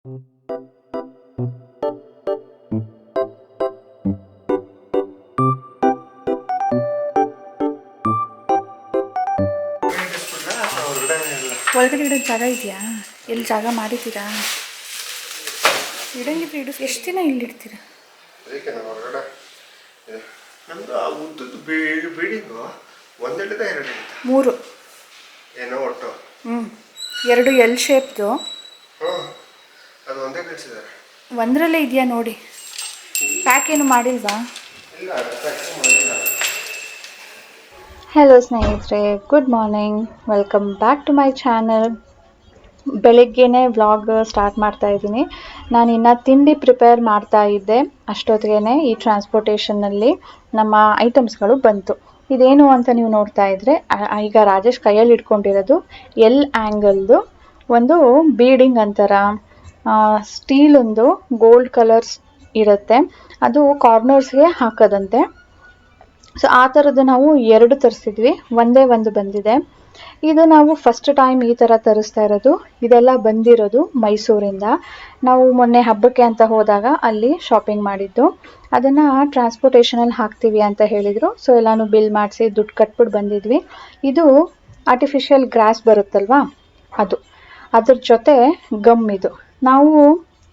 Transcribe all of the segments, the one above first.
ಒಳಗಡೆ ಇಡೋದು ಜಾಗ ಇದೆಯಾ? ಎಲ್ಲಿ ಜಾಗ ಮಾಡಿದ್ದೀರಾ? ಇಡಂಗಿದ್ರೆ ಇಡು. ಎಷ್ಟು ದಿನ ಇಲ್ಲಿಡ್ತೀರಾ? ಅದಕ್ಕೆ ನಾವು ಹೊರಗಡೆ ನಮ್ಮದು ಆ ಉದ್ದದ್ದು ಬಿಲ್ಡಿಂಗು ಒಂದೆರಡಿದ ಎರಡು ಮೂರು ಏನೋ ಒಟ್ಟು ಎರಡು ಎಲ್ ಶೇಪ್ದು. ಅದು ಒಂದೇ ಕಳಿಸಿದ್ದಾರೆ. ಒಂದರಲ್ಲೇ ಇದೆಯಾ ನೋಡಿ. ಪ್ಯಾಕ್ ಏನು ಮಾಡಿಲ್ವಾ? ಇಲ್ಲ ಮಾಡಿಲ್ಲ. ಹಲೋ ಸ್ನೇಹಿತರೆ, good morning, welcome back to my channel. ಬೆಳಗ್ಗೆನೇ ವ್ಲಾಗ್ ಸ್ಟಾರ್ಟ್ ಮಾಡ್ತಾ ಇದ್ದೀನಿ. ನಾನು ಇನ್ನು ತಿಂಡಿ ಪ್ರಿಪೇರ್ ಮಾಡ್ತಾ ಇದ್ದೆ. ಅಷ್ಟೊತ್ತಿಗೆ ಈ ಟ್ರಾನ್ಸ್ಪೋರ್ಟೇಷನ್ನಲ್ಲಿ ನಮ್ಮ ಐಟಮ್ಸ್ಗಳು ಬಂತು. ಇದೇನು ಅಂತ ನೀವು ನೋಡ್ತಾ ಇದ್ರೆ, ಈಗ ರಾಜೇಶ್ ಕೈಯಲ್ಲಿ ಇಟ್ಕೊಂಡಿರೋದು ಎಲ್ ಆ್ಯಂಗಲ್ದು ಒಂದು ಬೀಡಿಂಗ್ ಅಂತಾರ, ಸ್ಟೀಲ್ ಒಂದು ಗೋಲ್ಡ್ ಕಲರ್ಸ್ ಇರುತ್ತೆ, ಅದು ಕಾರ್ನರ್ಸ್ಗೆ ಹಾಕೋದಂತೆ. ಸೊ ಆ ಥರದ್ದು ನಾವು ಎರಡು ತರಿಸಿದ್ವಿ, ಒಂದೇ ಒಂದು ಬಂದಿದೆ. ಇದು ನಾವು ಫಸ್ಟ್ ಟೈಮ್ ಈ ಥರ ತರಿಸ್ತಾ ಇರೋದು. ಇದೆಲ್ಲ ಬಂದಿರೋದು ಮೈಸೂರಿಂದ. ನಾವು ಮೊನ್ನೆ ಹಬ್ಬಕ್ಕೆ ಅಂತ ಹೋದಾಗ ಅಲ್ಲಿ ಶಾಪಿಂಗ್ ಮಾಡಿದ್ದು. ಅದನ್ನು ಟ್ರಾನ್ಸ್ಪೋರ್ಟೇಷನಲ್ಲಿ ಹಾಕ್ತೀವಿ ಅಂತ ಹೇಳಿದರು. ಸೊ ಎಲ್ಲನೂ ಬಿಲ್ ಮಾಡಿಸಿ ದುಡ್ಡು ಕಟ್ಬಿಟ್ಟು ಬಂದಿದ್ವಿ. ಇದು ಆರ್ಟಿಫಿಷಿಯಲ್ ಗ್ರಾಸ್ ಬರುತ್ತಲ್ವಾ, ಅದ್ರ ಜೊತೆ ಗಮ್. ಇದು ನಾವು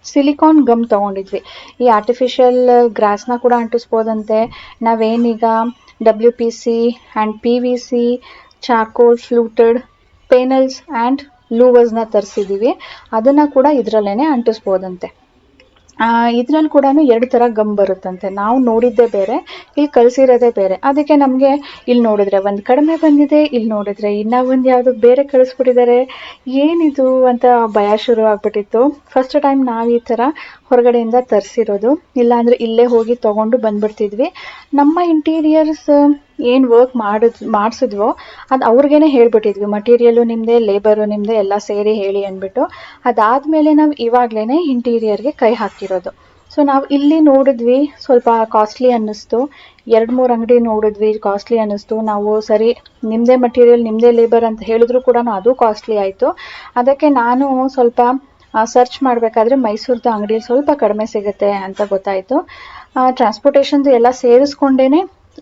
ಸಿಲಿಕಾನ್ ಗಮ್ ತೊಗೊಂಡಿದ್ವಿ. ಈ ಆರ್ಟಿಫಿಷಿಯಲ್ ಗ್ರಾಸ್ನ ಕೂಡ ಅಂಟಿಸ್ಬೋದಂತೆ. ನಾವೇನೀಗ WPC and PVC, charcoal, fluted panels and ಲೂವರ್ಸ್ನ ತರಿಸಿದ್ದೀವಿ. ಅದನ್ನು ಕೂಡ ಇದರಲ್ಲೇ ಅಂಟಿಸ್ಬೋದಂತೆ. ಇದರಲ್ಲಿ ಕೂಡ ಎರಡು ಥರ ಗಮ್ ಬರುತ್ತಂತೆ. ನಾವು ನೋಡಿದ್ದೇ ಬೇರೆ, ಇಲ್ಲಿ ಕಳಿಸಿರೋದೇ ಬೇರೆ. ಅದಕ್ಕೆ ನಮಗೆ ಇಲ್ಲಿ ನೋಡಿದ್ರೆ ಒಂದು ಕಡಿಮೆ ಬಂದಿದೆ, ಇಲ್ಲಿ ನೋಡಿದ್ರೆ ಇನ್ನೂ ಒಂದು ಯಾವುದೋ ಬೇರೆ ಕಳಿಸ್ಬಿಟ್ಟಿದ್ದಾರೆ. ಏನಿದು ಅಂತ ಭಯ ಶುರು ಆಗ್ಬಿಟ್ಟಿತ್ತು. ಫಸ್ಟ್ ಟೈಮ್ ನಾವು ಈ ಥರ ಹೊರಗಡೆಯಿಂದ ತರಿಸಿರೋದು. ಇಲ್ಲಾಂದರೆ ಇಲ್ಲೇ ಹೋಗಿ ತೊಗೊಂಡು ಬಂದುಬಿಡ್ತಿದ್ವಿ. ನಮ್ಮ ಇಂಟೀರಿಯರ್ಸ್ ಏನು ವರ್ಕ್ ಮಾಡಿಸಿದ್ವೋ ಅದು ಅವ್ರಿಗೇ ಹೇಳ್ಬಿಟ್ಟಿದ್ವಿ, ಮಟೀರಿಯಲು ನಿಮ್ಮದೇ, ಲೇಬರು ನಿಮ್ಮದೇ, ಎಲ್ಲ ಸೇರಿ ಹೇಳಿ ಅಂದ್ಬಿಟ್ಟು. ಅದಾದಮೇಲೆ ನಾವು ಇವಾಗಲೇ ಇಂಟೀರಿಯರ್ಗೆ ಕೈ ಹಾಕಿರೋದು. ಸೊ ನಾವು ಇಲ್ಲಿ ನೋಡಿದ್ವಿ, ಸ್ವಲ್ಪ ಕಾಸ್ಟ್ಲಿ ಅನ್ನಿಸ್ತು. 2-3 ಅಂಗಡಿ ನೋಡಿದ್ವಿ, ಕಾಸ್ಟ್ಲಿ ಅನ್ನಿಸ್ತು. ನಾವು ಸರಿ ನಿಮ್ಮದೇ ಮಟೀರಿಯಲ್ ನಿಮ್ಮದೇ ಲೇಬರ್ ಅಂತ ಹೇಳಿದ್ರು ಕೂಡ ಅದು ಕಾಸ್ಟ್ಲಿ ಆಯಿತು. ಅದಕ್ಕೆ ನಾನು ಸ್ವಲ್ಪ ಸರ್ಚ್ ಮಾಡಬೇಕಾದ್ರೆ ಮೈಸೂರ್ದು ಅಂಗಡಿಯಲ್ಲಿ ಸ್ವಲ್ಪ ಕಡಿಮೆ ಸಿಗುತ್ತೆ ಅಂತ ಗೊತ್ತಾಯಿತು. ಟ್ರಾನ್ಸ್ಪೋರ್ಟೇಷನ್ದು ಎಲ್ಲ ಸೇರಿಸ್ಕೊಂಡೇ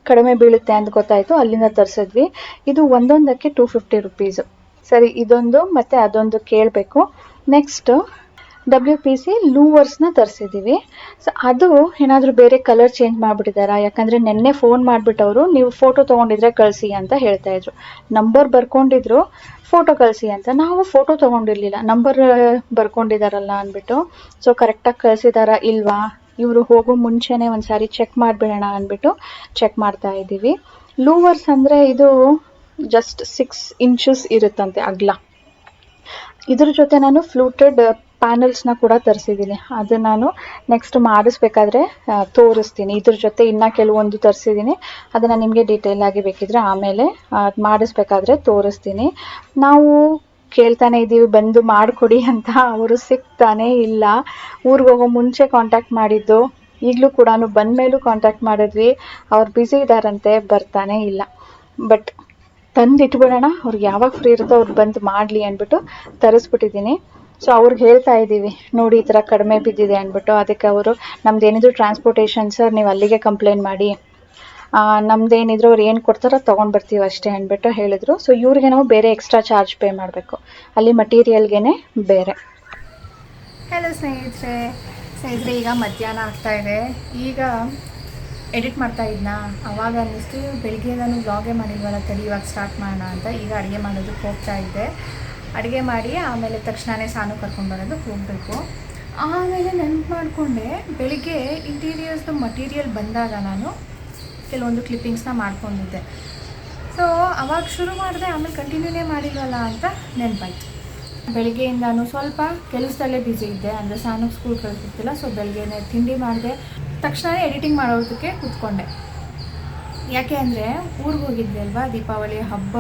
ಕಡಿಮೆ ಬೀಳುತ್ತೆ ಅಂತ ಗೊತ್ತಾಯಿತು. ಅಲ್ಲಿಂದ ತರಿಸಿದ್ವಿ. ಇದು ಒಂದೊಂದಕ್ಕೆ 250 ರುಪೀಸು. ಸರಿ, ಇದೊಂದು ಮತ್ತು ಅದೊಂದು ಕೇಳಬೇಕು. Next WPC ಲೂವರ್ಸ್ನ ತರಿಸಿದ್ದೀವಿ. ಸೊ ಅದು ಏನಾದರೂ ಬೇರೆ ಕಲರ್ ಚೇಂಜ್ ಮಾಡಿಬಿಟ್ಟಿದ್ದಾರಾ? ಯಾಕಂದರೆ ನೆನ್ನೆ ಫೋನ್ ಮಾಡಿಬಿಟ್ಟವರು ನೀವು ಫೋಟೋ ತೊಗೊಂಡಿದ್ರೆ ಕಳಿಸಿ ಅಂತ ಹೇಳ್ತಾಯಿದ್ರು. ನಂಬರ್ ಬರ್ಕೊಂಡಿದ್ರು, ಫೋಟೋ ಕಳಿಸಿ ಅಂತ. ನಾವು ಫೋಟೋ ತೊಗೊಂಡಿರಲಿಲ್ಲ, ನಂಬರ್ ಬರ್ಕೊಂಡಿದ್ದಾರಲ್ಲ ಅಂದ್ಬಿಟ್ಟು. ಸೊ ಕರೆಕ್ಟಾಗಿ ಕಳಿಸಿದಾರಾ ಇಲ್ವಾ, ಇವರು ಹೋಗೋ ಮುಂಚೆನೇ ಒಂದು ಸಾರಿ ಚೆಕ್ ಮಾಡಿಬಿಡೋಣ ಅಂದ್ಬಿಟ್ಟು ಚೆಕ್ ಮಾಡ್ತಾ ಇದ್ದೀವಿ. ಲೂವರ್ಸ್ ಅಂದರೆ ಇದು ಜಸ್ಟ್ 6 ಇಂಚಸ್ ಇರುತ್ತಂತೆ ಅಗಲ. ಇದ್ರ ಜೊತೆ ನಾನು ಫ್ಲೂಟೆಡ್ ಪ್ಯಾನಲ್ಸ್ನ ಕೂಡ ತರಿಸಿದ್ದೀನಿ. ಅದು ನಾನು ನೆಕ್ಸ್ಟ್ ಮಾಡಿಸ್ಬೇಕಾದ್ರೆ ತೋರಿಸ್ತೀನಿ. ಇದ್ರ ಜೊತೆ ಇನ್ನೂ ಕೆಲವೊಂದು ತರಿಸಿದ್ದೀನಿ, ಅದನ್ನು ನಿಮಗೆ ಡೀಟೇಲ್ ಆಗಿ ಬೇಕಿದ್ರೆ ಆಮೇಲೆ ಮಾಡಿಸ್ಬೇಕಾದ್ರೆ ತೋರಿಸ್ತೀನಿ. ನಾವು ಕೇಳ್ತಾನೆ ಇದ್ದೀವಿ ಬಂದು ಮಾಡಿಕೊಡಿ ಅಂತ, ಅವರು ಸಿಗ್ತಾನೇ ಇಲ್ಲ. ಊರಿಗೆ ಹೋಗೋ ಮುಂಚೆ ಕಾಂಟ್ಯಾಕ್ಟ್ ಮಾಡಿದ್ದು, ಈಗಲೂ ಕೂಡ ಬಂದ ಮೇಲೂ ಕಾಂಟ್ಯಾಕ್ಟ್ ಮಾಡಿದ್ವಿ. ಅವ್ರು ಬ್ಯುಸಿ ಇದ್ದಾರಂತೆ, ಬರ್ತಾನೇ ಇಲ್ಲ. ಬಟ್ ತಂದಿಟ್ಬಿಡೋಣ, ಅವ್ರಿಗೆ ಯಾವಾಗ ಫ್ರೀ ಇರುತ್ತೋ ಅವ್ರು ಬಂದು ಮಾಡಲಿ ಅಂದ್ಬಿಟ್ಟು ತರಿಸ್ಬಿಟ್ಟಿದ್ದೀನಿ. ಸೊ ಅವ್ರಿಗೆ ಹೇಳ್ತಾ ಇದ್ದೀವಿ, ನೋಡಿ ಈ ಥರ ಕಡಿಮೆ ಬಿದ್ದಿದೆ ಅಂದ್ಬಿಟ್ಟು. ಅದಕ್ಕೆ ಅವರು ನಮ್ದೇನಿದ್ರು ಟ್ರಾನ್ಸ್ಪೋರ್ಟೇಷನ್ ಸರ್, ನೀವು ಅಲ್ಲಿಗೆ ಕಂಪ್ಲೇಂಟ್ ಮಾಡಿ, ನಮ್ದೇನಿದ್ರು ಅವ್ರು ಏನು ಕೊಡ್ತಾರೋ ತೊಗೊಂಡು ಬರ್ತೀವಿ ಅಷ್ಟೇ ಅಂದ್ಬಿಟ್ಟು ಹೇಳಿದ್ರು. ಸೊ ಇವ್ರಿಗೆ ನಾವು ಬೇರೆ ಎಕ್ಸ್ಟ್ರಾ ಚಾರ್ಜ್ ಪೇ ಮಾಡಬೇಕು, ಅಲ್ಲಿ ಮಟೀರಿಯಲ್ಗೆ ಬೇರೆ. ಹಲೋ ಸ್ನೇಹಿತರೆ, ಈಗ ಮಧ್ಯಾಹ್ನ ಆಗ್ತಾಯಿದೆ. ಈಗ ಎಡಿಟ್ ಮಾಡ್ತಾ ಇದ್ನಾ, ಅವಾಗ ಅನ್ನಿಸ್ತು ಬೆಳಿಗ್ಗೆ ನಾನು ವ್ಲಾಗೇ ಮಾಡಿಲ್ವಲ್ಲ, ತಡಿ ಇವಾಗ ಸ್ಟಾರ್ಟ್ ಮಾಡೋಣ ಅಂತ. ಈಗ ಅಡುಗೆ ಮಾಡೋದಕ್ಕೆ ಹೋಗ್ತಾ ಇದ್ದೆ. ಅಡುಗೆ ಮಾಡಿ ಆಮೇಲೆ ತಕ್ಷಣವೇ ಸಾನು ಕರ್ಕೊಂಡ್ಬರೋದಕ್ಕೆ ಹೋಗಬೇಕು. ಆಮೇಲೆ ನೆನಪು ಮಾಡಿಕೊಂಡೆ, ಬೆಳಿಗ್ಗೆ ಇಂಟೀರಿಯರ್ಸ್ದು ಮಟೀರಿಯಲ್ ಬಂದಾಗ ನಾನು ಕೆಲವೊಂದು ಕ್ಲಿಪ್ಪಿಂಗ್ಸ್ನ ಮಾಡ್ಕೊಂಡಿದ್ದೆ. ಸೊ ಅವಾಗ ಶುರು ಮಾಡಿದೆ, ಆಮೇಲೆ ಕಂಟಿನ್ಯೂನೇ ಮಾಡಿಲ್ವಲ್ಲ ಅಂತ ನೆನಪಾಯ್ತು. ಬೆಳಿಗ್ಗೆಯಿಂದಾನು ಸ್ವಲ್ಪ ಕೆಲಸದಲ್ಲೇ ಬ್ಯುಸಿ ಇದ್ದೆ, ಅಂದರೆ ಸಾನು ಸ್ಕೂಲ್ ಕಳಿಸ್ತಿಲ್ಲ. ಸೊ ಬೆಳಗ್ಗೆನೇ ತಿಂಡಿ ಮಾಡಿದೆ, ತಕ್ಷಣ ಎಡಿಟಿಂಗ್ ಮಾಡೋದಕ್ಕೆ ಕೂತ್ಕೊಂಡೆ. ಯಾಕೆ ಅಂದರೆ ಊರಿಗೆ ಹೋಗಿದ್ದೆ ಅಲ್ವಾ, ದೀಪಾವಳಿ ಹಬ್ಬ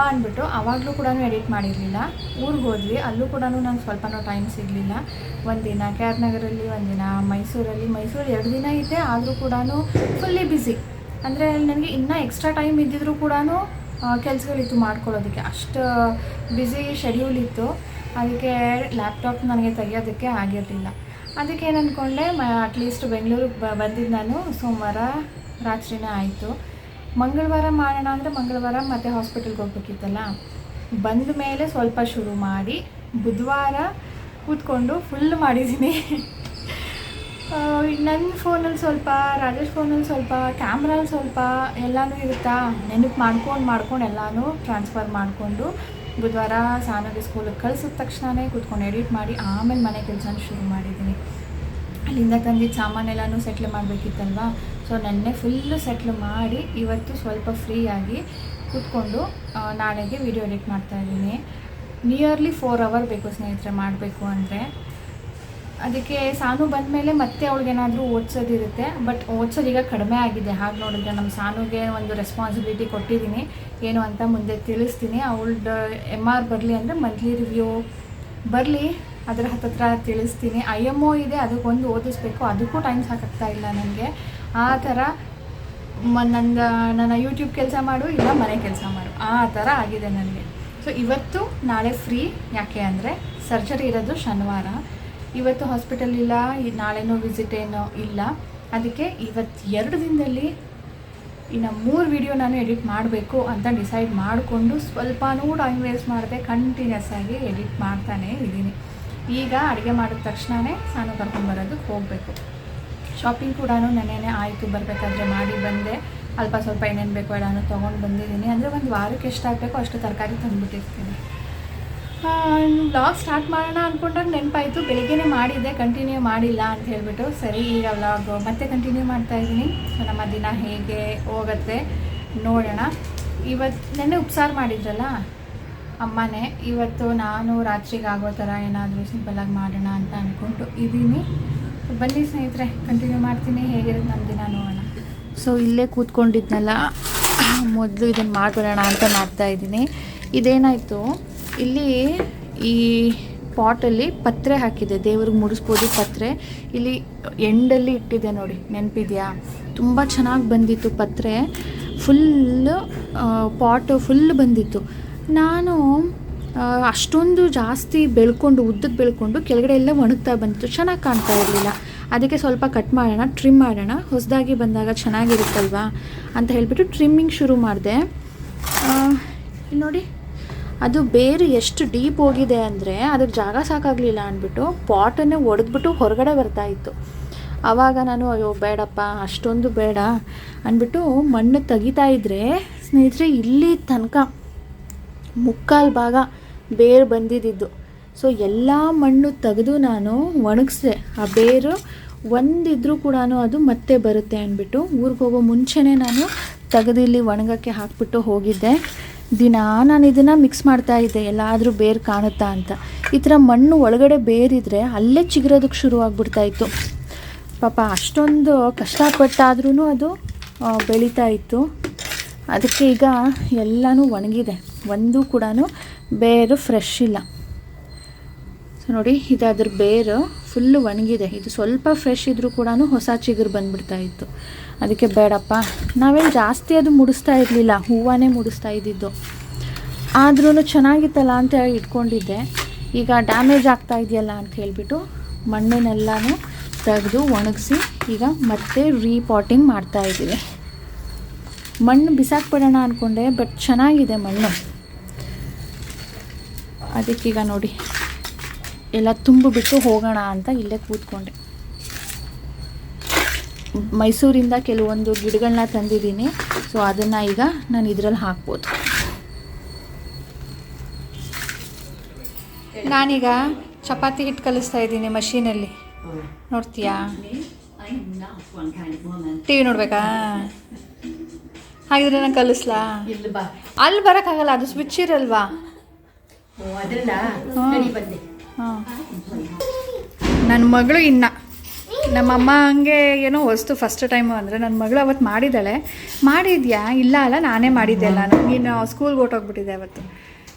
ಅಂದ್ಬಿಟ್ಟು ಆವಾಗಲೂ ಕೂಡ ಎಡಿಟ್ ಮಾಡಿರಲಿಲ್ಲ. ಊರಿಗೆ ಹೋದ್ವಿ, ಅಲ್ಲೂ ಕೂಡ ನಂಗೆ ಸ್ವಲ್ಪನೂ ಟೈಮ್ ಸಿಗಲಿಲ್ಲ. ಒಂದಿನ KR ನಗರಲ್ಲಿ, ಒಂದಿನ ಮೈಸೂರಲ್ಲಿ. 2 ದಿನ ಇದ್ದೆ, ಆದರೂ ಕೂಡ ಫುಲ್ಲಿ ಬ್ಯುಸಿ. ಅಂದರೆ ನನಗೆ ಇನ್ನೂ ಎಕ್ಸ್ಟ್ರಾ ಟೈಮ್ ಇದ್ದಿದ್ರೂ ಕೂಡ ಕೆಲಸಗಳಿತ್ತು ಮಾಡ್ಕೊಳ್ಳೋದಕ್ಕೆ, ಅಷ್ಟು ಬ್ಯುಸಿ ಶೆಡ್ಯೂಲ್ ಇತ್ತು. ಅದಕ್ಕೆ ಲ್ಯಾಪ್ಟಾಪ್ ನನಗೆ ತೆಗಿಯೋದಕ್ಕೆ ಆಗಿರಲಿಲ್ಲ. ಅದಕ್ಕೆ ಏನು ಅಂದ್ಕೊಂಡೆ, ಅಟ್ಲೀಸ್ಟ್ ಬೆಂಗಳೂರಿಗೆ ಬಂದಿದ್ದು ನಾನು ಸೋಮವಾರ ರಾತ್ರಿನೇ ಆಯಿತು. ಮಂಗಳವಾರ ಮಾಡೋಣ ಅಂದರೆ ಮಂಗಳವಾರ ಮತ್ತೆ ಹಾಸ್ಪಿಟಲ್ಗೆ ಹೋಗ್ಬೇಕಿತ್ತಲ್ಲ. ಬಂದ ಮೇಲೆ ಸ್ವಲ್ಪ ಶುರು ಮಾಡಿ ಬುಧವಾರ ಕೂತ್ಕೊಂಡು ಫುಲ್ ಮಾಡಿದ್ದೀನಿ. ನನ್ನ ಫೋನಲ್ಲಿ ಸ್ವಲ್ಪ, ರಾಜೇಶ್ ಫೋನಲ್ಲಿ ಸ್ವಲ್ಪ, ಕ್ಯಾಮ್ರಲ್ಲಿ ಸ್ವಲ್ಪ ಎಲ್ಲನೂ ಇರುತ್ತಾ, ನೆನಪು ಮಾಡ್ಕೊಂಡು ಎಲ್ಲನೂ ಟ್ರಾನ್ಸ್ಫರ್ ಮಾಡಿಕೊಂಡು ಬುಧವಾರ ಸಾನುಗೆ ಸ್ಕೂಲಿಗೆ ಕಳಿಸಿದ ತಕ್ಷಣವೇ ಕೂತ್ಕೊಂಡು ಎಡಿಟ್ ಮಾಡಿ ಆಮೇಲೆ ಮನೆ ಕೆಲಸನ ಶುರು ಮಾಡಿದ್ದೀನಿ. ಅಲ್ಲಿಂದ ತಂದಿದ್ದು ಸಾಮಾನೆಲ್ಲನೂ ಸೆಟ್ಲ್ ಮಾಡಬೇಕಿತ್ತಲ್ವ. ಸೊ ನೆನ್ನೆ ಫುಲ್ಲು ಸೆಟ್ಲ್ ಮಾಡಿ ಇವತ್ತು ಸ್ವಲ್ಪ ಫ್ರೀಯಾಗಿ ಕೂತ್ಕೊಂಡು ನಾಳೆಗೆ ವಿಡಿಯೋ ಎಡಿಟ್ ಮಾಡ್ತಾಯಿದ್ದೀನಿ. ನಿಯರ್ಲಿ 4 hour ಬೇಕು ಸ್ನೇಹಿತರೆ ಮಾಡಬೇಕು ಅಂದರೆ. ಅದಕ್ಕೆ ಸಾನು ಬಂದಮೇಲೆ ಮತ್ತೆ ಅವಳಿಗೇನಾದರೂ ಓದಿಸೋದಿರುತ್ತೆ. ಬಟ್ ಓದಿಸೋದು ಈಗ ಕಡಿಮೆ ಆಗಿದೆ. ಹಾಗೆ ನೋಡಿದ್ರೆ ನಮ್ಮ ಸಾನುಗೆ ಒಂದು ರೆಸ್ಪಾನ್ಸಿಬಿಲಿಟಿ ಕೊಟ್ಟಿದ್ದೀನಿ, ಏನು ಅಂತ ಮುಂದೆ ತಿಳಿಸ್ತೀನಿ. ಅವಳ್ದು MR ಬರಲಿ ಅಂದರೆ ಮಂತ್ಲಿ ರಿವ್ಯೂ ಬರಲಿ, ಅದರ ಹತ್ತಿರ ತಿಳಿಸ್ತೀನಿ. IMO ಇದೆ, ಅದಕ್ಕೊಂದು ಓದಿಸ್ಬೇಕು, ಅದಕ್ಕೂ ಟೈಮ್ ಸಾಕಾಗ್ತಾ ಇಲ್ಲ ನನಗೆ. ಆ ಥರ ನನ್ನ ಯೂಟ್ಯೂಬ್ ಕೆಲಸ ಮಾಡು, ಇಲ್ಲ ಮನೆ ಕೆಲಸ ಮಾಡು, ಆ ಥರ ಆಗಿದೆ ನನಗೆ. ಸೊ ಇವತ್ತು ನಾಳೆ ಫ್ರೀ. ಯಾಕೆ ಅಂದರೆ ಸರ್ಜರಿ ಇರೋದು ಶನಿವಾರ. ಇವತ್ತು ಹಾಸ್ಪಿಟಲ್ ಇಲ್ಲ, ನಾಳೆನೂ ವಿಸಿಟ್ ಏನೋ ಇಲ್ಲ. ಅದಕ್ಕೆ ಇವತ್ತು 2 ದಿನದಲ್ಲಿ ಇನ್ನು 3 ವಿಡಿಯೋ ನಾನು ಎಡಿಟ್ ಮಾಡಬೇಕು ಅಂತ ಡಿಸೈಡ್ ಮಾಡಿಕೊಂಡು ಸ್ವಲ್ಪನೂ ಟೈಮ್ ವೇಸ್ಟ್ ಮಾಡದೆ ಕಂಟಿನ್ಯೂಸ್ ಆಗಿ ಎಡಿಟ್ ಮಾಡ್ತಾನೇ ಇದ್ದೀನಿ. ಈಗ ಅಡುಗೆ ಮಾಡಿದ ತಕ್ಷಣವೇ ನಾನು ಕರ್ಕೊಂಡ್ಬರೋದಕ್ಕೆ ಹೋಗಬೇಕು. ಶಾಪಿಂಗ್ ಕೂಡ ನೆನ್ನೆನೇ ಆಯಿತು, ಬರಬೇಕಾದ್ರೆ ಮಾಡಿ ಬಂದೆ. ಅಲ್ಪ ಸ್ವಲ್ಪ ಏನೇನು ಬೇಕೋ ಎಲ್ಲನೂ ತೊಗೊಂಡು ಬಂದಿದ್ದೀನಿ. ಅಂದರೆ ಒಂದು ವಾರಕ್ಕೆ ಎಷ್ಟಾಗಬೇಕೋ ಅಷ್ಟು ತರಕಾರಿ ತಂದುಬಿಟ್ಟಿರ್ತೀನಿ. ವ್ಲಾಗ್ ಸ್ಟಾರ್ಟ್ ಮಾಡೋಣ ಅಂದ್ಕೊಂಡಾಗ ನೆನಪಾಯಿತು, ಬೆಳಿಗ್ಗೆನೇ ಮಾಡಿದ್ದೆ, ಕಂಟಿನ್ಯೂ ಮಾಡಿಲ್ಲ ಅಂತ ಹೇಳಿಬಿಟ್ಟು. ಸರಿ, ಈಗ ವ್ಲಾಗ್ ಮತ್ತೆ ಕಂಟಿನ್ಯೂ ಮಾಡ್ತಾಯಿದ್ದೀನಿ. ಸೊ ನಮ್ಮ ದಿನ ಹೇಗೆ ಹೋಗುತ್ತೆ ನೋಡೋಣ. ನೆನ್ನೆ ಉಪ್ಸಾರು ಮಾಡಿದ್ರಲ್ಲ ಅಮ್ಮನೇ, ಇವತ್ತು ನಾನು ರಾತ್ರಿಗೆ ಆಗೋ ಥರ ಏನಾದರೂ ಸಿಂಪಲ್ಲಾಗಿ ಮಾಡೋಣ ಅಂತ ಅಂದ್ಕೊಂಡು ಇದ್ದೀನಿ. ಬನ್ನಿ ಸ್ನೇಹಿತರೆ, ಕಂಟಿನ್ಯೂ ಮಾಡ್ತೀನಿ, ಹೇಗಿರುತ್ತೆ ನಮ್ಮ ದಿನ ನೋಡೋಣ. ಸೊ ಇಲ್ಲೇ ಕೂತ್ಕೊಂಡಿದ್ನಲ್ಲ, ಮೊದಲು ಇದನ್ನು ಮಾಡಿಬಿಡೋಣ ಅಂತ ಮಾಡ್ತಾಯಿದ್ದೀನಿ. ಇದೇನಾಯಿತು, ಇಲ್ಲಿ ಈ ಪಾಟಲ್ಲಿ ಪತ್ರೆ ಹಾಕಿದೆ, ದೇವ್ರಿಗೆ ಮುಡಿಸ್ಬೋದು ಪತ್ರೆ. ಇಲ್ಲಿ ಎಂಡಲ್ಲಿ ಇಟ್ಟಿದೆ ನೋಡಿ, ನೆನಪಿದೆಯಾ? ತುಂಬ ಚೆನ್ನಾಗಿ ಬಂದಿತ್ತು ಪತ್ರೆ, ಫುಲ್ಲು ಪಾಟು ಫುಲ್ ಬಂದಿತ್ತು. ನಾನು ಅಷ್ಟೊಂದು ಜಾಸ್ತಿ ಉದ್ದಕ್ಕೆ ಬೆಳ್ಕೊಂಡು ಕೆಳಗಡೆ ಎಲ್ಲ ಒಣಗ್ತಾ ಬಂದಿತ್ತು, ಚೆನ್ನಾಗಿ ಕಾಣ್ತಾ ಇರಲಿಲ್ಲ. ಅದಕ್ಕೆ ಸ್ವಲ್ಪ ಕಟ್ ಮಾಡೋಣ, ಟ್ರಿಮ್ ಮಾಡೋಣ, ಹೊಸದಾಗಿ ಬಂದಾಗ ಚೆನ್ನಾಗಿರುತ್ತಲ್ವಾ ಅಂತ ಹೇಳಿಬಿಟ್ಟು ಟ್ರಿಮ್ಮಿಂಗ್ ಶುರು ಮಾಡಿದೆ. ಇಲ್ಲಿ ನೋಡಿ, ಅದು ಬೇರೆ ಎಷ್ಟು ಡೀಪ್ ಹೋಗಿದೆ ಅಂದರೆ ಅದಕ್ಕೆ ಜಾಗ ಸಾಕಾಗಲಿಲ್ಲ ಅಂದ್ಬಿಟ್ಟು ಪಾಟನ್ನೇ ಒಡೆದ್ಬಿಟ್ಟು ಹೊರಗಡೆ ಬರ್ತಾಯಿತ್ತು. ಆವಾಗ ನಾನು ಅಯ್ಯೋ ಬೇಡಪ್ಪ, ಅಷ್ಟೊಂದು ಬೇಡ ಅಂದ್ಬಿಟ್ಟು ಮಣ್ಣು ತೆಗಿತಾ ಇದ್ದರೆ ಸ್ನೇಹಿತರೆ ಇಲ್ಲಿ ತನಕ ಮುಕ್ಕಾಲು ಭಾಗ ಬೇರು ಬಂದಿದ್ದು. ಸೊ ಎಲ್ಲ ಮಣ್ಣು ತೆಗೆದು ನಾನು ಒಣಗಿಸ್ದೆ. ಆ ಬೇರು ಒಂದಿದ್ರೂ ಕೂಡ ಅದು ಮತ್ತೆ ಬರುತ್ತೆ ಅಂದ್ಬಿಟ್ಟು ಊರಿಗೆ ಹೋಗೋ ಮುಂಚೆನೇ ನಾನು ತೆಗೆದು ಇಲ್ಲಿ ಒಣಗಕ್ಕೆ ಹಾಕ್ಬಿಟ್ಟು ಹೋಗಿದ್ದೆ. ದಿನ ನಾನು ಇದನ್ನು ಮಿಕ್ಸ್ ಮಾಡ್ತಾಯಿದ್ದೆ, ಎಲ್ಲಾದರೂ ಬೇರು ಕಾಣುತ್ತಾ ಅಂತ. ಈ ಥರ ಮಣ್ಣು ಒಳಗಡೆ ಬೇರಿದ್ರೆ ಅಲ್ಲೇ ಚಿಗುರೋದಕ್ಕೆ ಶುರುವಾಗ್ಬಿಡ್ತಾಯಿತ್ತು. ಪಾಪ ಅಷ್ಟೊಂದು ಕಷ್ಟಪಟ್ಟಾದ್ರೂ ಅದು ಬೆಳೀತಾ ಇತ್ತು. ಅದಕ್ಕೆ ಈಗ ಎಲ್ಲನೂ ಒಣಗಿದೆ, ಒಂದೂ ಕೂಡ ಬೇರು ಫ್ರೆಶ್ ಇಲ್ಲ. ಸೊ ನೋಡಿ, ಇದಾದ್ರ ಬೇರು ಫುಲ್ಲು ಒಣಗಿದೆ. ಇದು ಸ್ವಲ್ಪ ಫ್ರೆಶ್ ಇದ್ದರೂ ಕೂಡ ಹೊಸ ಚಿಗುರು ಬಂದುಬಿಡ್ತಾ ಇತ್ತು. ಅದಕ್ಕೆ ಬೇಡಪ್ಪ, ನಾವೇನು ಜಾಸ್ತಿ ಅದು ಮುಡಿಸ್ತಾ ಇರಲಿಲ್ಲ, ಹೂವೇ ಮುಡಿಸ್ತಾ ಇದ್ದಿದ್ದು. ಆದ್ರೂ ಚೆನ್ನಾಗಿತ್ತಲ್ಲ ಅಂತ ಹೇಳಿ ಇಟ್ಕೊಂಡಿದ್ದೆ. ಈಗ ಡ್ಯಾಮೇಜ್ ಆಗ್ತಾ ಇದೆಯಲ್ಲ ಅಂತ ಹೇಳಿಬಿಟ್ಟು ಮಣ್ಣನ್ನೆಲ್ಲನೂ ತೆಗೆದು ಒಣಗಿಸಿ ಈಗ ಮತ್ತೆ ರೀಪಾಟಿಂಗ್ ಮಾಡ್ತಾಯಿದ್ದೀವಿ. ಮಣ್ಣು ಬಿಸಾಕ್ಬಿಡೋಣ ಅಂದ್ಕೊಂಡೆ, ಬಟ್ ಚೆನ್ನಾಗಿದೆ ಮಣ್ಣು. ಅದಕ್ಕೀಗ ನೋಡಿ ಎಲ್ಲ ತುಂಬಿಬಿಟ್ಟು ಹೋಗೋಣ ಅಂತ ಇಲ್ಲೇ ಕೂತ್ಕೊಂಡೆ. ಮೈಸೂರಿಂದ ಕೆಲವೊಂದು ಗಿಡಗಳನ್ನ ತಂದಿದ್ದೀನಿ. ಸೊ ಅದನ್ನು ಈಗ ನಾನು ಇದರಲ್ಲಿ ಹಾಕ್ಬೋದು. ನಾನೀಗ ಚಪಾತಿ ಹಿಟ್ಟು ಕಲಿಸ್ತಾ ಇದ್ದೀನಿ ಮಷೀನಲ್ಲಿ, ನೋಡ್ತೀಯಾ? T V ನೋಡ್ಬೇಕಾ? ಹಾಗಿದ್ರೆ ನಾನು ಕಲಿಸ್ಲಾ? ಅಲ್ಲಿ ಬರೋಕ್ಕಾಗಲ್ಲ, ಅದು ಸ್ವಿಚ್ ಇರಲ್ವಾ? ಹಾಂ, ನನ್ನ ಮಗಳು ನಮ್ಮಮ್ಮ ಹಂಗೆ ಏನೋ ಹೊಸ್ತು ಫಸ್ಟ್ ಟೈಮು ಅಂದರೆ ನನ್ನ ಮಗಳು ಅವತ್ತು ಮಾಡಿದ್ದಾಳೆ. ಮಾಡಿದ್ಯಾ? ಇಲ್ಲ ಅಲ್ಲ, ನಾನೇ ಮಾಡಿದ್ದೆ ಅಲ್ಲ, ನೀನು ಸ್ಕೂಲ್ಗೆ ಹೊರ್ಟೋಗ್ಬಿಟ್ಟಿದ್ದೆ ಅವತ್ತು.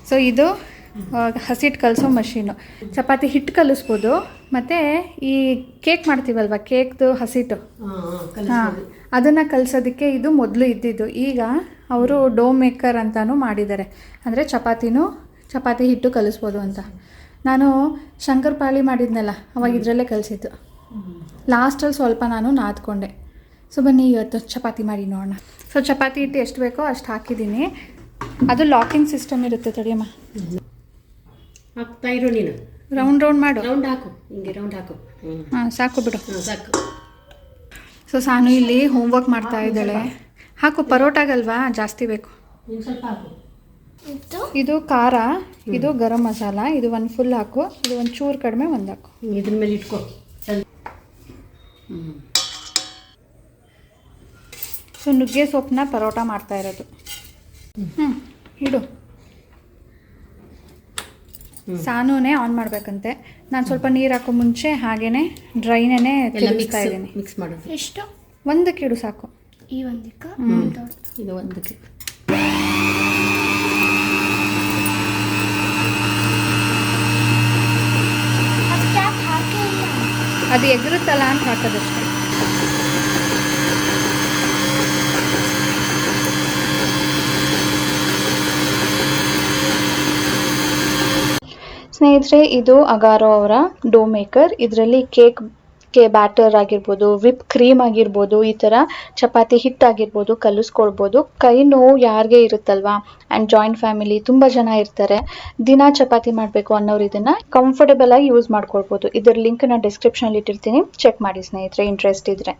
ಸೊ ಇದು ಹಸಿಟ್ಟು ಕಲಿಸೋ ಮಷೀನು. ಚಪಾತಿ ಹಿಟ್ಟು ಕಲಿಸ್ಬೋದು, ಮತ್ತು ಈ ಕೇಕ್ ಮಾಡ್ತೀವಲ್ವ, ಕೇಕ್ದು ಹಸಿಟ್ಟು, ಹಾಂ, ಅದನ್ನು ಕಲಿಸೋದಕ್ಕೆ ಇದು ಮೊದಲು ಇದ್ದಿದ್ದು. ಈಗ ಅವರು ಡೋ ಮೇಕರ್ ಅಂತಲೂ ಮಾಡಿದ್ದಾರೆ, ಅಂದರೆ ಚಪಾತಿ ಹಿಟ್ಟು ಕಲಿಸ್ಬೋದು ಅಂತ. ನಾನು ಶಂಕರಪಾಳಿ ಮಾಡಿದ್ನಲ್ಲ ಅವಾಗ ಇದರಲ್ಲೇ ಕಲಿಸಿದ್ದು. ಲಾಸ್ಟಲ್ಲಿ ಸ್ವಲ್ಪ ನಾನು ನಾದ್ಕೊಂಡೆ. ಸೊ ಬನ್ನಿ ಇವತ್ತು ಚಪಾತಿ ಮಾಡಿ ನೋಡೋಣ. ಸೊ ಚಪಾತಿ ಹಿಟ್ಟು ಎಷ್ಟು ಬೇಕೋ ಅಷ್ಟು ಹಾಕಿದ್ದೀನಿ. ಅದು ಲಾಕಿಂಗ್ ಸಿಸ್ಟಮ್ ಇರುತ್ತೆ. ತಡಿಯಮ್ಮ, ಹಾಕ್ತಾ ಇರು ನೀನು. ರೌಂಡ್ ಮಾಡು. ರೌಂಡ್ ಹಾಕು, ಹಿಂಗೆ ರೌಂಡ್ ಹಾಕು. ಹಾಂ ಸಾಕು ಬಿಡು. ಸಾಕು. ಸೊ ಸಾನು ಇಲ್ಲಿ ಹೋಮ್ವರ್ಕ್ ಮಾಡ್ತಾ ಇದ್ದಾಳೆ. ಹಾಕು, ಪರೋಟಾಗಲ್ವಾ ಜಾಸ್ತಿ ಬೇಕು. ಸ್ವಲ್ಪ ಹಾಕು. ಇದು ಖಾರ, ಇದು ಗರಂ ಮಸಾಲ, ಇದು ಒಂದು ಫುಲ್ ಹಾಕು, ಇದು ಒಂದು ಚೂರು ಕಡಿಮೆ ಒಂದು ಹಾಕು. ಇದ್ರ ಮೇಲೆ ಇಟ್ಕೊ. ಸೊ ನುಗ್ಗೆ ಸೊಪ್ಪನ್ನ ಪರೋಟ ಮಾಡ್ತಾ ಇರೋದು. ಇಡು. ಸಾನುನೇ ಆನ್ ಮಾಡಬೇಕಂತೆ. ನಾನು ಸ್ವಲ್ಪ ನೀರು ಹಾಕೋ ಮುಂಚೆ ಹಾಗೇನೆ ಡ್ರೈನೇ ತಿರುಗಿಸ್ತಾ ಇದ್ದೀನಿ. ಮಿಕ್ಸ್ ಮಾಡೋದು. ಎಷ್ಟು? ಒಂದಕ್ಕೆ ಇಡು ಸಾಕು. ಈ ಒಂದಕ್ಕೆ ಇದು ಒಂದಕ್ಕೆ. ಅದು ಎಗರುತ್ತಲ್ಲ ಅಂತ ಹಾಕೋದಷ್ಟೇ. ಸ್ನೇಹಿತರೆ, ಇದು ಅಗಾರೋ ಅವರ ಡೋ ಮೇಕರ್. ಇದರಲ್ಲಿ ಕೇಕ್ ಬ್ಯಾಟರ್ ಆಗಿರ್ಬೋದು, ವಿಪ್ ಕ್ರೀಮ್ ಆಗಿರ್ಬೋದು, ಈ ಥರ ಚಪಾತಿ ಹಿಟ್ಟಾಗಿರ್ಬೋದು ಕಲಿಸ್ಕೊಳ್ಬೋದು. ಕೈ ನೋವು ಯಾರಿಗೆ ಇರುತ್ತಲ್ವಾ, ಆ್ಯಂಡ್ ಜಾಯಿಂಟ್ ಫ್ಯಾಮಿಲಿ ತುಂಬ ಜನ ಇರ್ತಾರೆ, ದಿನ ಚಪಾತಿ ಮಾಡಬೇಕು ಅನ್ನೋರು ಇದನ್ನು ಕಂಫರ್ಟಬಲ್ ಆಗಿ ಯೂಸ್ ಮಾಡ್ಕೊಳ್ಬೋದು. ಇದರ ಲಿಂಕ್ ನಾನು ಡಿಸ್ಕ್ರಿಪ್ಷನಲ್ಲಿ ಇಟ್ಟಿರ್ತೀನಿ, ಚೆಕ್ ಮಾಡಿ ಸ್ನೇಹಿತರೆ, ಇಂಟ್ರೆಸ್ಟ್ ಇದ್ರೆ.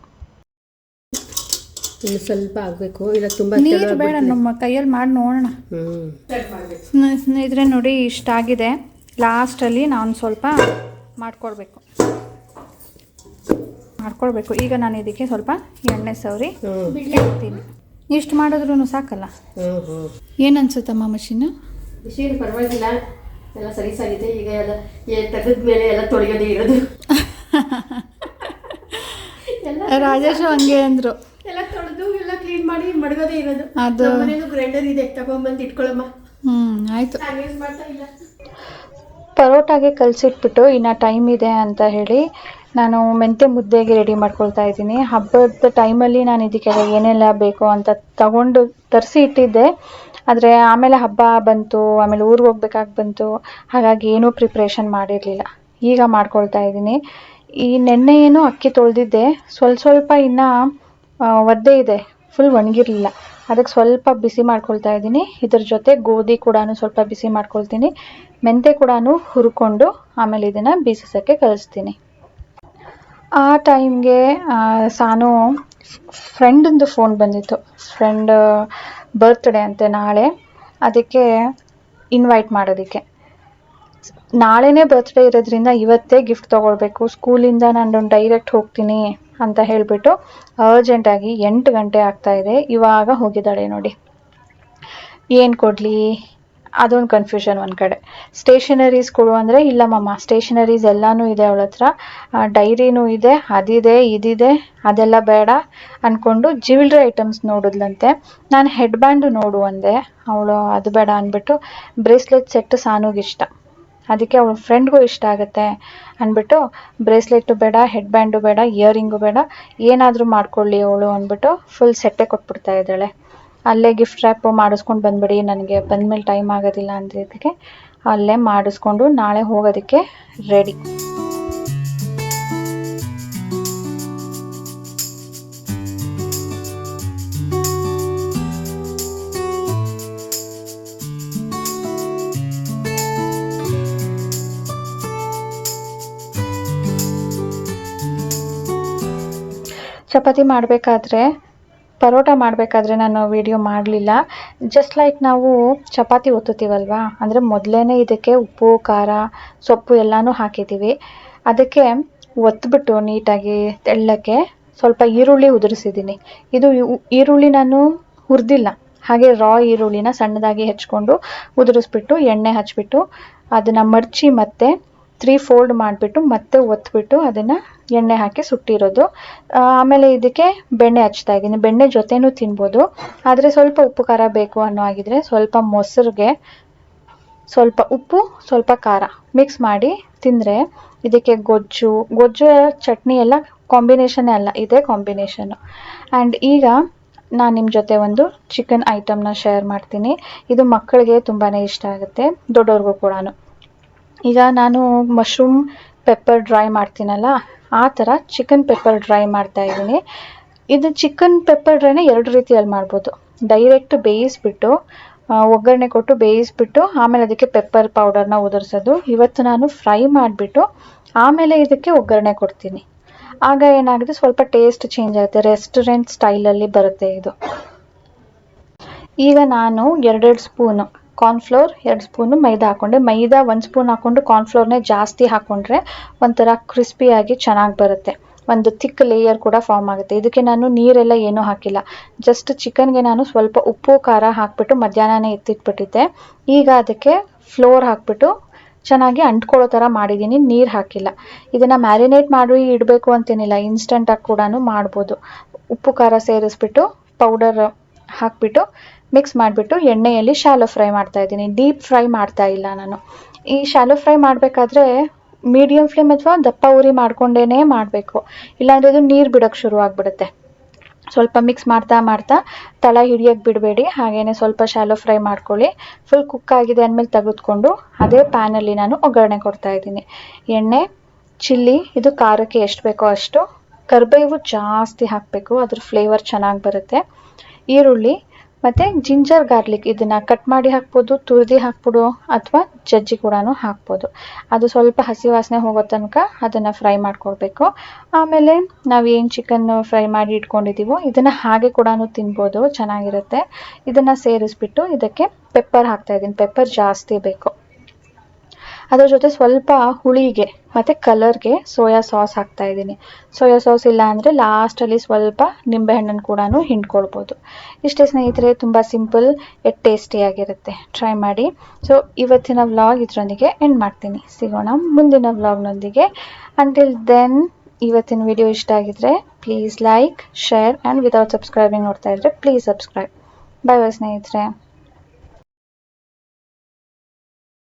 ಇನ್ನು ಸ್ವಲ್ಪ ಆಗಬೇಕು, ಇಲ್ಲ ತುಂಬ ನೀರು ಬೇಡ, ನಮ್ಮ ಕೈಯಲ್ಲಿ ಮಾಡಿ ನೋಡೋಣ. ಸ್ನೇಹಿತರೆ ನೋಡಿ, ಇಷ್ಟಾಗಿದೆ. ಲಾಸ್ಟಲ್ಲಿ ನಾನು ಸ್ವಲ್ಪ ಮಾಡ್ಕೊಳ್ಬೇಕು. ಈಗ ನಾನು ಇದಕ್ಕೆ ಸ್ವಲ್ಪ ಎಣ್ಣೆ ಸವರಿ ಇಡ್ತೀನಿ. ಇಷ್ಟು ಮಾಡಿದ್ರೂ ಸಾಕಲ್ಲ. ಏನು ಅನ್ಸುತ್ತಮ್ಮ ಮಷೀನು? ಮಷೀನ್ ಪರವಾಗಿಲ್ಲ, ಎಲ್ಲ ಸರಿಸಾಗಿದೆ. ಈಗ ಎಲ್ಲ ತೆಗೆದ ಮೇಲೆ ಎಲ್ಲ ತೊಳೆಯೋದೇ ಇರೋದು. ರಾಜೇಶ್ ಹಂಗೆ ಅಂದರು. ಎಲ್ಲ ತೊಳೆದು ಎಲ್ಲ ಕ್ಲೀನ್ ಮಾಡಿ ಮಡಗೋದೇ ಇರೋದು. ಅದು ಮನೇಲಿ ಗ್ರೈಂಡರ್ ಇದೆ, ತಗೊಂಬಂದು ಇಟ್ಕೊಳ್ಳಮ್ಮ. ಆಯಿತು. ನಾನು ಯೂಸ್ ಮಾಡ್ತಾ ಇಲ್ಲ. ಪರೋಟಾಗೆ ಕಲಸಿಟ್ಬಿಟ್ಟು ಇನ್ನು ಟೈಮ್ ಇದೆ ಅಂತ ಹೇಳಿ ನಾನು ಮೆಂತ್ಯ ಮುದ್ದೆಗೆ ರೆಡಿ ಮಾಡ್ಕೊಳ್ತಾ ಇದ್ದೀನಿ. ಹಬ್ಬದ ಟೈಮಲ್ಲಿ ನಾನು ಇದಕ್ಕೆಲ್ಲ ಏನೆಲ್ಲ ಬೇಕು ಅಂತ ತರಿಸಿ ಇಟ್ಟಿದ್ದೆ. ಆದರೆ ಆಮೇಲೆ ಹಬ್ಬ ಬಂತು, ಆಮೇಲೆ ಊರಿಗೆ ಹೋಗ್ಬೇಕಾಗಿ ಬಂತು, ಹಾಗಾಗಿ ಏನೂ ಪ್ರಿಪ್ರೇಷನ್ ಮಾಡಿರಲಿಲ್ಲ. ಈಗ ಮಾಡ್ಕೊಳ್ತಾ ಇದ್ದೀನಿ. ಈ ನೆನ್ನೆ ಏನು ಅಕ್ಕಿ ತೊಳೆದಿದ್ದೆ, ಸ್ವಲ್ಪ ಇನ್ನೂ ಒದ್ದೆ ಇದೆ, ಫುಲ್ ಒಣಗಿರಲಿಲ್ಲ. ಅದಕ್ಕೆ ಸ್ವಲ್ಪ ಬಿಸಿ ಮಾಡ್ಕೊಳ್ತಾ ಇದ್ದೀನಿ. ಇದ್ರ ಜೊತೆ ಗೋಧಿ ಕೂಡ ಸ್ವಲ್ಪ ಬಿಸಿ ಮಾಡ್ಕೊಳ್ತೀನಿ. ಮೆಂತೆ ಕೂಡ ಹುರ್ಕೊಂಡು ಆಮೇಲೆ ಇದನ್ನು ಬೀಸೋಕ್ಕೆ ಕಳಿಸ್ತೀನಿ. ಆ ಟೈಮ್ಗೆ ಸಾನು ಫ್ರೆಂಡಿಂದು ಫೋನ್ ಬಂದಿತ್ತು. ಫ್ರೆಂಡ್ ಬರ್ತ್ಡೇ ಅಂತೆ ನಾಳೆ, ಅದಕ್ಕೆ ಇನ್ವೈಟ್ ಮಾಡೋದಕ್ಕೆ. ನಾಳೆನೇ ಬರ್ತ್ಡೇ ಇರೋದ್ರಿಂದ ಇವತ್ತೇ ಗಿಫ್ಟ್ ತೊಗೊಳ್ಬೇಕು, ಸ್ಕೂಲಿಂದ ನಾನು ಡೈರೆಕ್ಟ್ ಹೋಗ್ತೀನಿ ಅಂತ ಹೇಳಿಬಿಟ್ಟು ಅರ್ಜೆಂಟಾಗಿ 8 ಗಂಟೆ ಆಗ್ತಾಯಿದೆ. ಇವಾಗ ಹೋಗಿದ್ದಾಳೆ ನೋಡಿ. ಏನು ಕೊಡಲಿ ಅದೊಂದು ಕನ್ಫ್ಯೂಷನ್. ಒಂದು ಕಡೆ ಸ್ಟೇಷನರೀಸ್ ಕೊಡು ಅಂದರೆ, ಇಲ್ಲ ಮಮ್ಮ ಸ್ಟೇಷನರೀಸ್ ಎಲ್ಲನೂ ಇದೆ ಅವಳ ಹತ್ರ, ಡೈರಿನೂ ಇದೆ, ಅದಿದೆ ಇದಿದೆ, ಅದೆಲ್ಲ ಬೇಡ ಅಂದ್ಕೊಂಡು ಜ್ಯುವೆಲ್ರಿ ಐಟಮ್ಸ್ ನೋಡಿದ್ಲಂತೆ. ನಾನು ಹೆಡ್ ಬ್ಯಾಂಡು ನೋಡು ಅಂದೆ, ಅವಳು ಅದು ಬೇಡ ಅಂದ್ಬಿಟ್ಟು ಬ್ರೇಸ್ಲೆಟ್ ಸೆಟ್ ಸಾನುಗಿಷ್ಟ, ಅದಕ್ಕೆ ಅವಳ ಫ್ರೆಂಡ್ಗೂ ಇಷ್ಟ ಆಗುತ್ತೆ ಅಂದ್ಬಿಟ್ಟು ಬ್ರೇಸ್ಲೆಟ್ಟು ಬೇಡ, ಹೆಡ್ ಬ್ಯಾಂಡು ಬೇಡ, ಇಯರಿಂಗು ಬೇಡ, ಏನಾದರೂ ಮಾಡ್ಕೊಳ್ಳಿ ಅವಳು ಅಂದ್ಬಿಟ್ಟು ಫುಲ್ ಸೆಟ್ಟೇ ಕೊಟ್ಬಿಡ್ತಾ ಇದ್ದಾಳೆ. ಅಲ್ಲೇ ಗಿಫ್ಟ್ ರ್ಯಾಪ್ ಮಾಡಿಸ್ಕೊಂಡು ಬಂದ್ಬಿಡಿ, ನನಗೆ ಬಂದಮೇಲೆ ಟೈಮ್ ಆಗೋದಿಲ್ಲ ಅಂದಿದ್ದಕ್ಕೆ ಅಲ್ಲೇ ಮಾಡಿಸ್ಕೊಂಡು ನಾಳೆ ಹೋಗೋದಕ್ಕೆ ರೆಡಿ. ಚಪಾತಿ ಮಾಡಬೇಕಾದ್ರೆ, ಪರೋಟ ಮಾಡಬೇಕಾದ್ರೆ ನಾನು ವಿಡಿಯೋ ಮಾಡಲಿಲ್ಲ. ಜಸ್ಟ್ ಲೈಕ್ ನಾವು ಚಪಾತಿ ಒತ್ತುತ್ತೀವಲ್ವಾ, ಅಂದರೆ ಮೊದಲೇ ಇದಕ್ಕೆ ಉಪ್ಪು ಖಾರ ಸೊಪ್ಪು ಎಲ್ಲನೂ ಹಾಕಿದ್ದೀವಿ. ಅದಕ್ಕೆ ಒತ್ಬಿಟ್ಟು ನೀಟಾಗಿ ತೆಳ್ಳಕ್ಕೆ ಸ್ವಲ್ಪ ಈರುಳ್ಳಿ ಉದುರಿಸಿದ್ದೀನಿ. ಇದು ಈರುಳ್ಳಿ ನಾನು ಹುರಿದಿಲ್ಲ, ಹಾಗೆ ರಾ ಈರುಳ್ಳಿನ ಸಣ್ಣದಾಗಿ ಹೆಚ್ಕೊಂಡು ಉದುರಿಸ್ಬಿಟ್ಟು ಎಣ್ಣೆ ಹಚ್ಬಿಟ್ಟು ಅದನ್ನು ಮಡಚಿ ಮತ್ತೆ 3 ಫೋಲ್ಡ್ ಮಾಡಿಬಿಟ್ಟು ಮತ್ತೆ ಒತ್ಬಿಟ್ಟು ಅದನ್ನು ಎಣ್ಣೆ ಹಾಕಿ ಸುಟ್ಟಿರೋದು. ಆಮೇಲೆ ಇದಕ್ಕೆ ಬೆಣ್ಣೆ ಹಚ್ತಾ ಇದ್ದೀನಿ. ಬೆಣ್ಣೆ ಜೊತೆನೂ ತಿನ್ಬೋದು, ಆದರೆ ಸ್ವಲ್ಪ ಉಪ್ಪು ಖಾರ ಬೇಕು ಅನ್ನೋ ಆಗಿದ್ರೆ ಸ್ವಲ್ಪ ಮೊಸರಿಗೆ ಸ್ವಲ್ಪ ಉಪ್ಪು ಸ್ವಲ್ಪ ಖಾರ ಮಿಕ್ಸ್ ಮಾಡಿ ತಿಂದರೆ ಇದಕ್ಕೆ ಗೊಜ್ಜು ಚಟ್ನಿ ಎಲ್ಲ ಕಾಂಬಿನೇಷನ್ನೇ ಅಲ್ಲ, ಇದೇ ಕಾಂಬಿನೇಷನ್ನು. ಆ್ಯಂಡ್ ಈಗ ನಾನು ನಿಮ್ಮ ಜೊತೆ ಒಂದು ಚಿಕನ್ ಐಟಮ್ನ ಶೇರ್ ಮಾಡ್ತೀನಿ. ಇದು ಮಕ್ಕಳಿಗೆ ತುಂಬಾ ಇಷ್ಟ ಆಗುತ್ತೆ, ದೊಡ್ಡವ್ರಿಗೂ ಕೂಡ. ಈಗ ನಾನು ಮಶ್ರೂಮ್ ಪೆಪ್ಪರ್ ಡ್ರೈ ಮಾಡ್ತೀನಲ್ಲ, ಆ ಥರ ಚಿಕನ್ ಪೆಪ್ಪರ್ ಡ್ರೈ ಮಾಡ್ತಾ ಇದ್ದೀನಿ. ಇದು ಚಿಕನ್ ಪೆಪ್ಪರ್ ಡ್ರೈನ 2 ರೀತಿಯಲ್ಲಿ ಮಾಡ್ಬೋದು. ಡೈರೆಕ್ಟ್ ಬೇಯಿಸ್ಬಿಟ್ಟು ಒಗ್ಗರಣೆ ಕೊಟ್ಟು ಬೇಯಿಸ್ಬಿಟ್ಟು ಆಮೇಲೆ ಅದಕ್ಕೆ ಪೆಪ್ಪರ್ ಪೌಡರ್ನ ಉದುರಿಸೋದು. ಇವತ್ತು ನಾನು ಫ್ರೈ ಮಾಡಿಬಿಟ್ಟು ಆಮೇಲೆ ಇದಕ್ಕೆ ಒಗ್ಗರಣೆ ಕೊಡ್ತೀನಿ. ಆಗ ಏನಾಗುತ್ತೆ, ಸ್ವಲ್ಪ ಟೇಸ್ಟ್ ಚೇಂಜ್ ಆಗುತ್ತೆ, ರೆಸ್ಟೋರೆಂಟ್ ಸ್ಟೈಲಲ್ಲಿ ಬರುತ್ತೆ ಇದು. ಈಗ ನಾನು 2 ಸ್ಪೂನು ಕಾರ್ನ್ಫ್ಲೋರ್, 2 ಸ್ಪೂನು ಮೈದಾ ಹಾಕ್ಕೊಂಡೆ. ಮೈದಾ 1 ಸ್ಪೂನ್ ಹಾಕ್ಕೊಂಡು ಕಾರ್ನ್ಫ್ಲೋರ್ನೇ ಜಾಸ್ತಿ ಹಾಕ್ಕೊಂಡ್ರೆ ಒಂಥರ ಕ್ರಿಸ್ಪಿಯಾಗಿ ಚೆನ್ನಾಗಿ ಬರುತ್ತೆ. ಒಂದು ಥಿಕ್ ಲೇಯರ್ ಕೂಡ ಫಾರ್ಮ್ ಆಗುತ್ತೆ. ಇದಕ್ಕೆ ನಾನು ನೀರೆಲ್ಲ ಏನೂ ಹಾಕಿಲ್ಲ. ಜಸ್ಟ್ ಚಿಕನ್ಗೆ ನಾನು ಸ್ವಲ್ಪ ಉಪ್ಪು ಖಾರ ಹಾಕ್ಬಿಟ್ಟು ಮಧ್ಯಾಹ್ನನೇ ಎತ್ತಿಟ್ಬಿಟ್ಟಿದ್ದೆ. ಈಗ ಅದಕ್ಕೆ ಫ್ಲೋರ್ ಹಾಕ್ಬಿಟ್ಟು ಚೆನ್ನಾಗಿ ಅಂಟ್ಕೊಳ್ಳೋ ಥರ ಮಾಡಿದ್ದೀನಿ, ನೀರು ಹಾಕಿಲ್ಲ. ಇದನ್ನು ಮ್ಯಾರಿನೇಟ್ ಮಾಡಿ ಇಡಬೇಕು ಅಂತೇನಿಲ್ಲ, ಇನ್ಸ್ಟಂಟಾಗಿ ಕೂಡ ಮಾಡ್ಬೋದು. ಉಪ್ಪು ಖಾರ ಸೇರಿಸ್ಬಿಟ್ಟು ಪೌಡರ್ ಹಾಕ್ಬಿಟ್ಟು ಮಿಕ್ಸ್ ಮಾಡಿಬಿಟ್ಟು ಎಣ್ಣೆಯಲ್ಲಿ ಶಾಲೋ ಫ್ರೈ ಮಾಡ್ತಾ ಇದ್ದೀನಿ. ಡೀಪ್ ಫ್ರೈ ಮಾಡ್ತಾ ಇಲ್ಲ ನಾನು. ಈ ಶಾಲೋ ಫ್ರೈ ಮಾಡಬೇಕಾದ್ರೆ ಮೀಡಿಯಮ್ ಫ್ಲೇಮ್ ಅಥವಾ ದಪ್ಪ ಉರಿ ಮಾಡ್ಕೊಂಡೇ ಮಾಡಬೇಕು, ಇಲ್ಲಾಂದರೆ ಇದು ನೀರು ಬಿಡೋಕ್ಕೆ ಶುರು ಆಗಿಬಿಡುತ್ತೆ. ಸ್ವಲ್ಪ ಮಿಕ್ಸ್ ಮಾಡ್ತಾ ಮಾಡ್ತಾ ತಳ ಹಿಡಿಯೋಕ್ಕೆ ಬಿಡಬೇಡಿ. ಹಾಗೆಯೇ ಸ್ವಲ್ಪ ಶಾಲೋ ಫ್ರೈ ಮಾಡ್ಕೊಳ್ಳಿ. ಫುಲ್ ಕುಕ್ ಆಗಿದೆ ಅಂದಮೇಲೆ ತೆಗೆದುಕೊಂಡು ಅದೇ ಪ್ಯಾನಲ್ಲಿ ನಾನು ಒಗ್ಗರಣೆ ಕೊಡ್ತಾ ಇದ್ದೀನಿ. ಎಣ್ಣೆ, ಚಿಲ್ಲಿ, ಇದು ಖಾರಕ್ಕೆ ಎಷ್ಟು ಬೇಕೋ ಅಷ್ಟು. ಕರಿಬೇವು ಜಾಸ್ತಿ ಹಾಕಬೇಕು, ಅದ್ರ ಫ್ಲೇವರ್ ಚೆನ್ನಾಗಿ ಬರುತ್ತೆ. ಈರುಳ್ಳಿ ಮತ್ತು ಜಿಂಜರ್ ಗಾರ್ಲಿಕ್, ಇದನ್ನು ಕಟ್ ಮಾಡಿ ಹಾಕ್ಬೋದು, ತುರಿದು ಹಾಕ್ಬಿಡು, ಅಥವಾ ಜಜ್ಜಿ ಕೂಡ ಹಾಕ್ಬೋದು. ಅದು ಸ್ವಲ್ಪ ಹಸಿ ವಾಸನೆ ಹೋಗೋ ತನಕ ಅದನ್ನು ಫ್ರೈ ಮಾಡ್ಕೊಳ್ಬೇಕು. ಆಮೇಲೆ ನಾವೇನು ಚಿಕನ್ ಫ್ರೈ ಮಾಡಿ ಇಟ್ಕೊಂಡಿದ್ದೀವೋ ಇದನ್ನು ಹಾಗೆ ಕೂಡ ತಿನ್ಬೋದು, ಚೆನ್ನಾಗಿರುತ್ತೆ. ಇದನ್ನು ಸೇರಿಸ್ಬಿಟ್ಟು ಇದಕ್ಕೆ ಪೆಪ್ಪರ್ ಹಾಕ್ತಾಯಿದ್ದೀನಿ. ಪೆಪ್ಪರ್ ಜಾಸ್ತಿ ಬೇಕು. ಅದ್ರ ಜೊತೆ ಸ್ವಲ್ಪ ಹುಳಿಗೆ ಮತ್ತು ಕಲರ್ಗೆ ಸೋಯಾ ಸಾಸ್ ಹಾಕ್ತಾಯಿದ್ದೀನಿ. ಸೋಯಾ ಸಾಸ್ ಇಲ್ಲ ಅಂದರೆ ಲಾಸ್ಟಲ್ಲಿ ಸ್ವಲ್ಪ ನಿಂಬೆಹಣ್ಣನ್ನು ಕೂಡ ಹಿಂಡ್ಕೊಳ್ಬೋದು. ಇಷ್ಟೇ ಸ್ನೇಹಿತರೆ, ತುಂಬ ಸಿಂಪಲ್ ಎಟ್ ಟೇಸ್ಟಿಯಾಗಿರುತ್ತೆ. ಟ್ರೈ ಮಾಡಿ. ಸೊ ಇವತ್ತಿನ ವ್ಲಾಗ್ ಇದರೊಂದಿಗೆ ಎಂಡ್ ಮಾಡ್ತೀನಿ. ಸಿಗೋಣ ಮುಂದಿನ ವ್ಲಾಗ್ನೊಂದಿಗೆ. ಅಂಟಿಲ್ ದೆನ್, ಇವತ್ತಿನ ವಿಡಿಯೋ ಇಷ್ಟ ಆಗಿದ್ರೆ please like, share and without subscribing ನೋಡ್ತಾ ಇದ್ದರೆ ಪ್ಲೀಸ್ ಸಬ್ಸ್ಕ್ರೈಬ್. ಬೈ ಬೈ ಸ್ನೇಹಿತರೆ.